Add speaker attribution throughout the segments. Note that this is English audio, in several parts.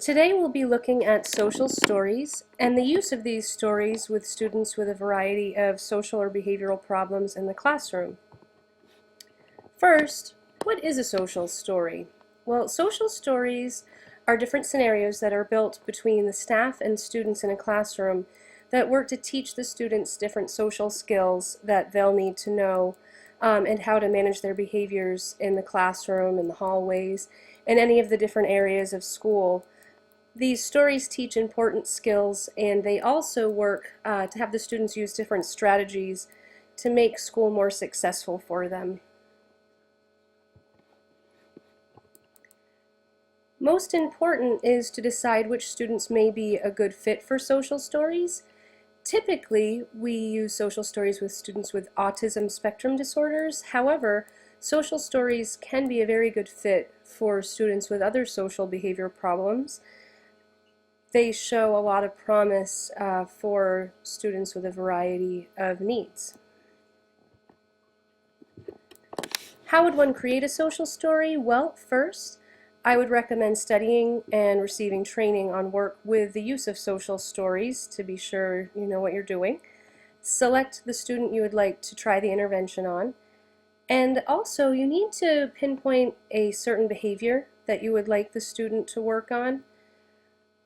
Speaker 1: Today we'll be looking at social stories and the use of these stories with students with a variety of social or behavioral problems in the classroom. First, what is a social story? Well, social stories are different scenarios that are built between the staff and students in a classroom that work to teach the students different social skills that they'll need to know and how to manage their behaviors in the classroom, in the hallways, and any of the different areas of school. These stories teach important skills, and they also work to have the students use different strategies to make school more successful for them. Most important is to decide which students may be a good fit for social stories. Typically, we use social stories with students with autism spectrum disorders. However, social stories can be a very good fit for students with other social behavior problems. They show a lot of promise for students with a variety of needs. How would one create a social story? Well, first, I would recommend studying and receiving training on work with the use of social stories to be sure you know what you're doing. Select the student you would like to try the intervention on. And also, you need to pinpoint a certain behavior that you would like the student to work on.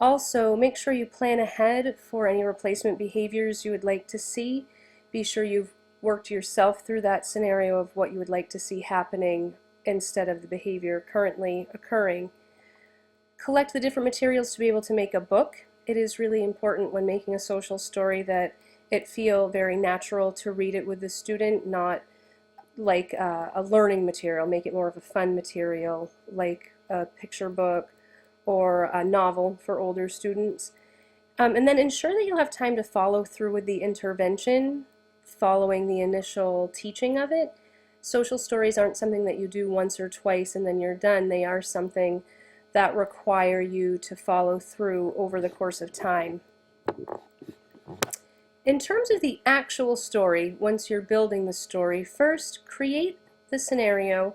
Speaker 1: Also, make sure you plan ahead for any replacement behaviors you would like to see. Be sure you've worked yourself through that scenario of what you would like to see happening instead of the behavior currently occurring. Collect the different materials to be able to make a book. It is really important when making a social story that it feel very natural to read it with the student, not like a learning material. Make it more of a fun material, like a picture book or a novel for older students. And then ensure that you'll have time to follow through with the intervention following the initial teaching of it. Social stories aren't something that you do once or twice and then you're done. They are something that require you to follow through over the course of time. In terms of the actual story, once you're building the story, first create the scenario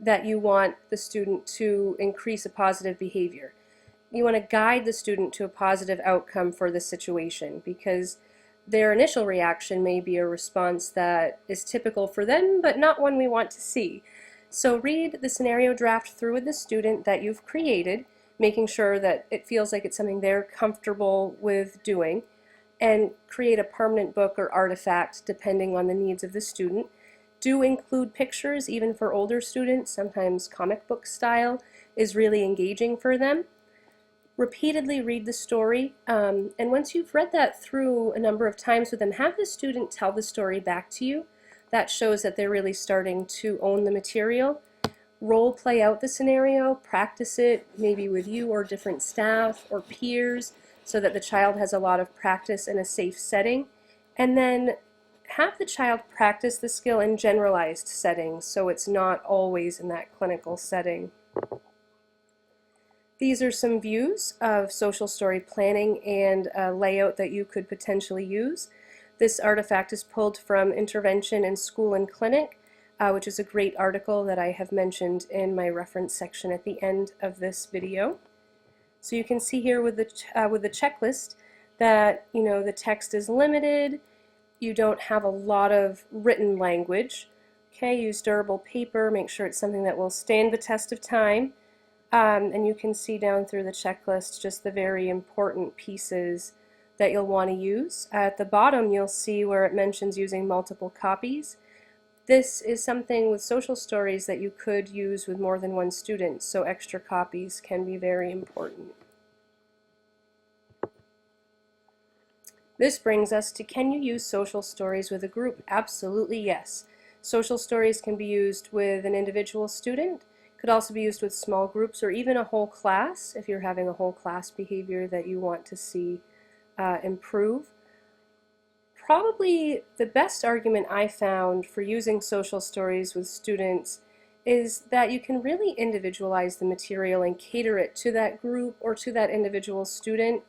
Speaker 1: that you want the student to increase a positive behavior. You want to guide the student to a positive outcome for the situation, because their initial reaction may be a response that is typical for them, but not one we want to see. So read the scenario draft through with the student that you've created, making sure that it feels like it's something they're comfortable with doing, and create a permanent book or artifact depending on the needs of the student. Do include pictures, even for older students. Sometimes comic book style is really engaging for them. Repeatedly read the story, and once you've read that through a number of times with them, have the student tell the story back to you. That shows that they're really starting to own the material. Role play out the scenario, practice it maybe with you or different staff or peers so that the child has a lot of practice in a safe setting. And then have the child practice the skill in generalized settings so it's not always in that clinical setting. These are some views of social story planning and a layout that you could potentially use. This artifact is pulled from Intervention in School and Clinic, which is a great article that I have mentioned in my reference section at the end of this video. So you can see here with the checklist that the text is limited. You don't have a lot of written language. Okay, use durable paper. Make sure it's something that will stand the test of time. And you can see down through the checklist just the very important pieces that you'll want to use. At the bottom you'll see where it mentions using multiple copies. This is something with social stories that you could use with more than one student, so extra copies can be very important. This brings us to, can you use social stories with a group? Absolutely yes. Social stories can be used with an individual student. Could also be used with small groups or even a whole class if you're having a whole class behavior that you want to see improve. Probably the best argument I found for using social stories with students is that you can really individualize the material and cater it to that group or to that individual student.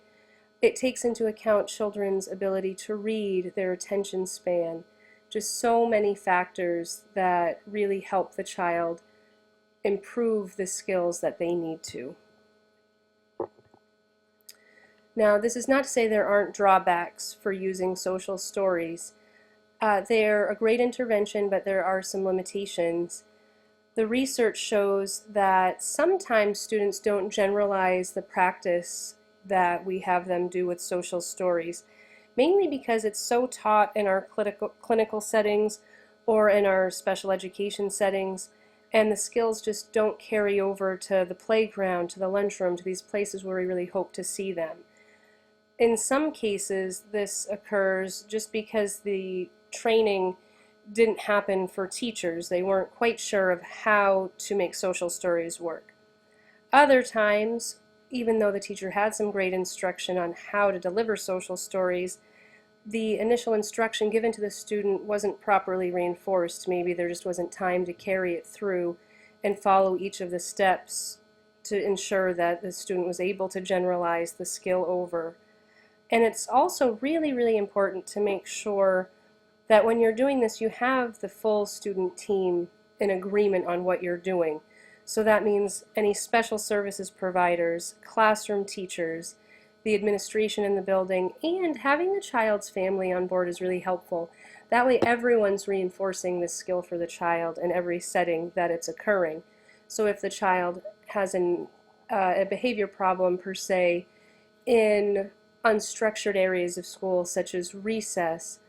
Speaker 1: It takes into account children's ability to read, their attention span, just so many factors that really help the child improve the skills that they need to. Now, this is not to say there aren't drawbacks for using social stories. They're a great intervention, but there are some limitations. The research shows that sometimes students don't generalize the practice that we have them do with social stories, mainly because it's so taught in our clinical settings or in our special education settings, and the skills just don't carry over to the playground, to the lunchroom, to these places where we really hope to see them. In some cases, this occurs just because the training didn't happen for teachers. They weren't quite sure of how to make social stories work. Other times, even though the teacher had some great instruction on how to deliver social stories, the initial instruction given to the student wasn't properly reinforced. Maybe there just wasn't time to carry it through and follow each of the steps to ensure that the student was able to generalize the skill over. And it's also really, really important to make sure that when you're doing this, you have the full student team in agreement on what you're doing. So that means any special services providers, classroom teachers, the administration in the building, and having the child's family on board is really helpful. That way everyone's reinforcing this skill for the child in every setting that it's occurring. So if the child has a behavior problem per se in unstructured areas of school such as recess,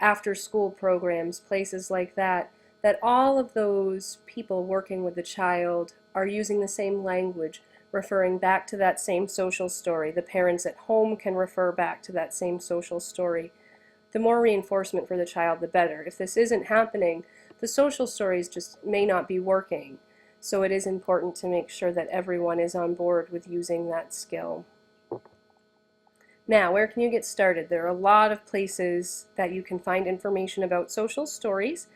Speaker 1: after school programs, places like that, that all of those people working with the child are using the same language, referring back to that same social story. The parents at home can refer back to that same social story. The more reinforcement for the child, the better. If this isn't happening, the social stories just may not be working. So it is important to make sure that everyone is on board with using that skill. Now, where can you get started? There are a lot of places that you can find information about social stories.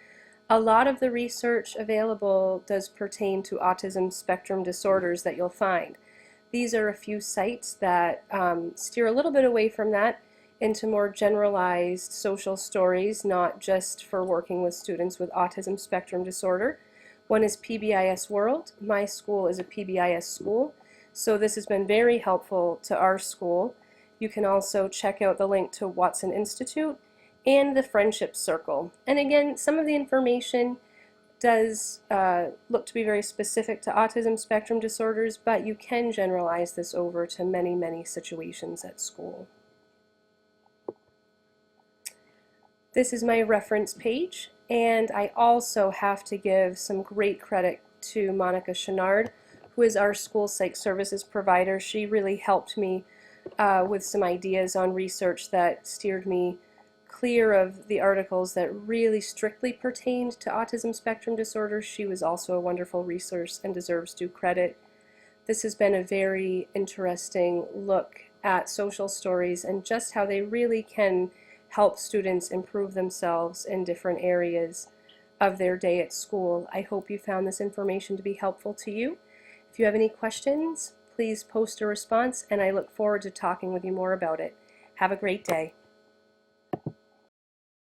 Speaker 1: A lot of the research available does pertain to autism spectrum disorders that you'll find. These are a few sites that steer a little bit away from that into more generalized social stories, not just for working with students with autism spectrum disorder. One is PBIS World. My school is a PBIS school, so this has been very helpful to our school. You can also check out the link to Watson Institute and the Friendship Circle. And again, some of the information does look to be very specific to autism spectrum disorders, but you can generalize this over to many, many situations at school. This is my reference page, and I also have to give some great credit to Monica Chenard, who is our school psych services provider. She really helped me with some ideas on research that steered me clear of the articles that really strictly pertained to autism spectrum disorder. She was also a wonderful resource and deserves due credit. This has been a very interesting look at social stories and just how they really can help students improve themselves in different areas of their day at school. I hope you found this information to be helpful to you. If you have any questions, please post a response, and I look forward to talking with you more about it. Have a great day.